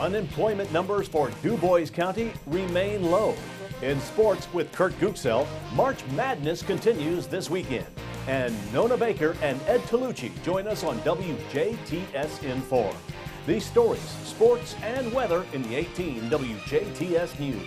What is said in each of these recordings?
Unemployment numbers for DuBois County remain low. In sports with Kurt Guxell, March Madness continues this weekend. And Nona Baker and Ed Tolucci join us on WJTS Inform. These stories, sports, and weather in the 18 WJTS News.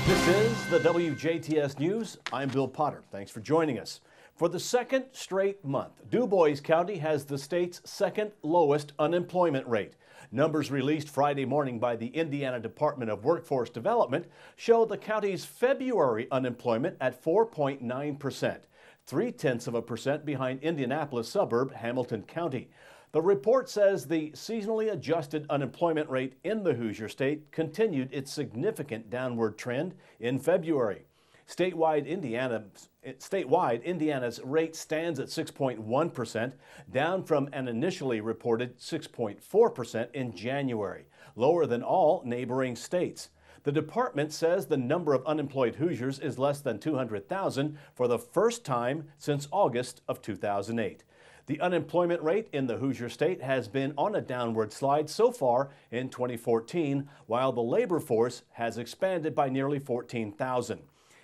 This is the WJTS News. I'm Bill Potter. Thanks for joining us. For the second straight month, DuBois County has the state's second lowest unemployment rate. Numbers released Friday morning by the Indiana Department of Workforce Development show the county's February unemployment at 4.9%, 0.3% behind Indianapolis suburb Hamilton County. The report says the seasonally adjusted unemployment rate in the Hoosier State continued its significant downward trend in February. Statewide, Indiana's rate stands at 6.1%, down from an initially reported 6.4% in January, lower than all neighboring states. The department says the number of unemployed Hoosiers is less than 200,000 for the first time since August of 2008. The unemployment rate in the Hoosier State has been on a downward slide so far in 2014, while the labor force has expanded by nearly 14,000.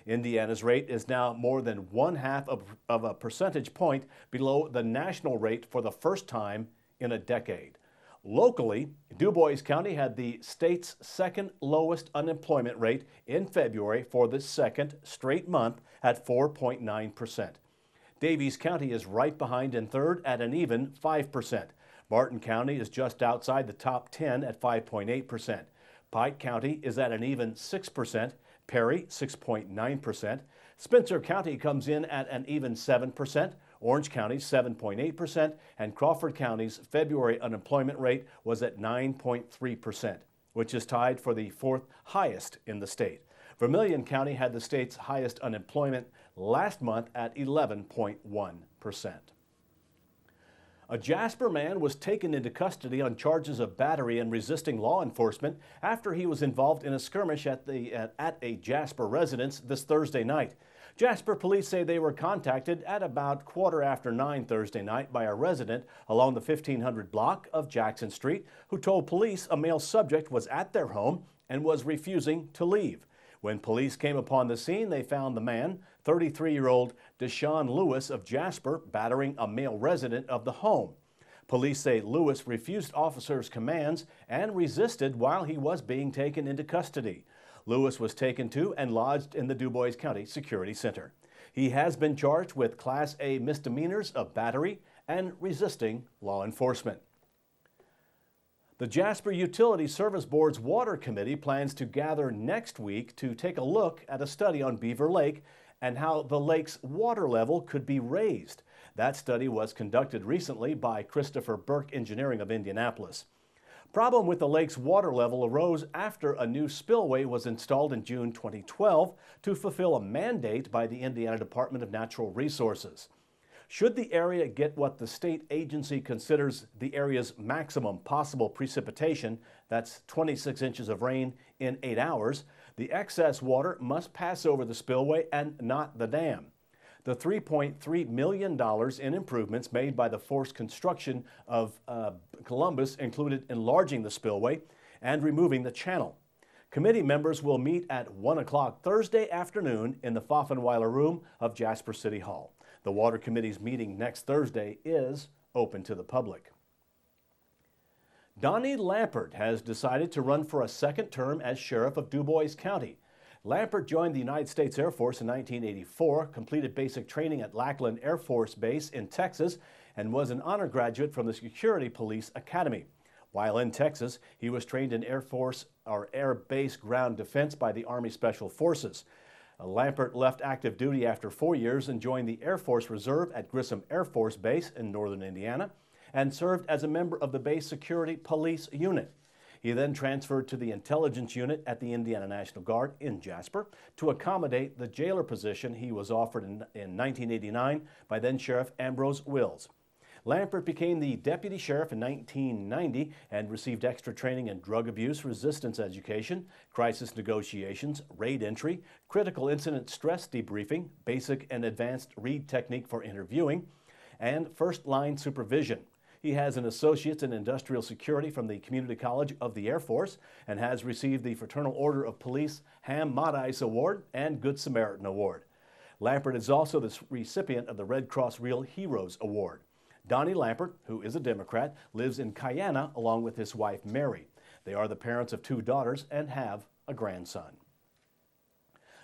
Indiana's rate is now more than 1/2 of a percentage point below the national rate for the first time in a decade. Locally, DuBois County had the state's second lowest unemployment rate in February for the second straight month at 4.9%. Daviess County is right behind in third at an even 5%. Martin County is just outside the top 10 at 5.8%. Pike County is at an even 6%. Perry, 6.9%. Spencer County comes in at an even 7%. Orange County, 7.8%. And Crawford County's February unemployment rate was at 9.3%, which is tied for the fourth highest in the state. Vermilion County had the state's highest unemployment last month at 11.1%. A Jasper man was taken into custody on charges of battery and resisting law enforcement after he was involved in a skirmish at a Jasper residence this Thursday night. Jasper police say they were contacted at about 9:15 Thursday night by a resident along the 1500 block of Jackson Street who told police a male subject was at their home and was refusing to leave. When police came upon the scene, they found the man, 33-year-old Deshaun Lewis of Jasper, battering a male resident of the home. Police say Lewis refused officers' commands and resisted while he was being taken into custody. Lewis was taken to and lodged in the DuBois County Security Center. He has been charged with Class A misdemeanors of battery and resisting law enforcement. The Jasper Utility Service Board's Water Committee plans to gather next week to take a look at a study on Beaver Lake and how the lake's water level could be raised. That study was conducted recently by Christopher Burke Engineering of Indianapolis. Problem with the lake's water level arose after a new spillway was installed in June 2012 to fulfill a mandate by the Indiana Department of Natural Resources. Should the area get what the state agency considers the area's maximum possible precipitation, that's 26 inches of rain in 8 hours, the excess water must pass over the spillway and not the dam. The $3.3 million in improvements made by the forced construction of Columbus included enlarging the spillway and removing the channel. Committee members will meet at 1 o'clock Thursday afternoon in the Pfaffenweiler Room of Jasper City Hall. The Water Committee's meeting next Thursday is open to the public. Donnie Lampert has decided to run for a second term as sheriff of DuBois County. Lampert joined the United States Air Force in 1984, completed basic training at Lackland Air Force Base in Texas, and was an honor graduate from the Security Police Academy. While in Texas, he was trained in Air Base Ground Defense by the Army Special Forces. Lampert left active duty after 4 years and joined the Air Force Reserve at Grissom Air Force Base in northern Indiana and served as a member of the base security police unit. He then transferred to the intelligence unit at the Indiana National Guard in Jasper to accommodate the jailer position he was offered in 1989 by then Sheriff Ambrose Wills. Lampert became the deputy sheriff in 1990 and received extra training in drug abuse resistance education, crisis negotiations, raid entry, critical incident stress debriefing, basic and advanced read technique for interviewing, and first-line supervision. He has an associate's in industrial security from the Community College of the Air Force and has received the Fraternal Order of Police Ham Madais Award and Good Samaritan Award. Lampert is also the recipient of the Red Cross Real Heroes Award. Donnie Lampert, who is a Democrat, lives in Cayena along with his wife Mary. They are the parents of 2 daughters and have a grandson.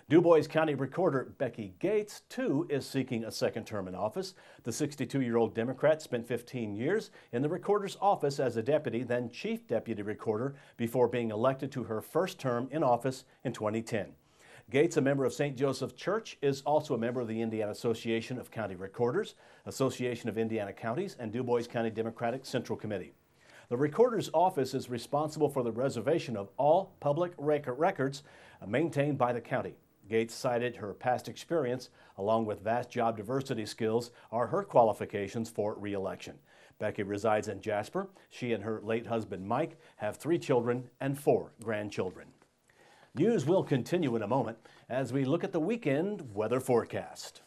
DuBois County Recorder Becky Gates, too, is seeking a second term in office. The 62-year-old Democrat spent 15 years in the recorder's office as a deputy, then chief deputy recorder, before being elected to her first term in office in 2010. Gates, a member of St. Joseph Church, is also a member of the Indiana Association of County Recorders, Association of Indiana Counties, and DuBois County Democratic Central Committee. The recorder's office is responsible for the reservation of all public records maintained by the county. Gates cited her past experience, along with vast job diversity skills, are her qualifications for re-election. Becky resides in Jasper. She and her late husband, Mike, have 3 children and 4 grandchildren. News will continue in a moment as we look at the weekend weather forecast.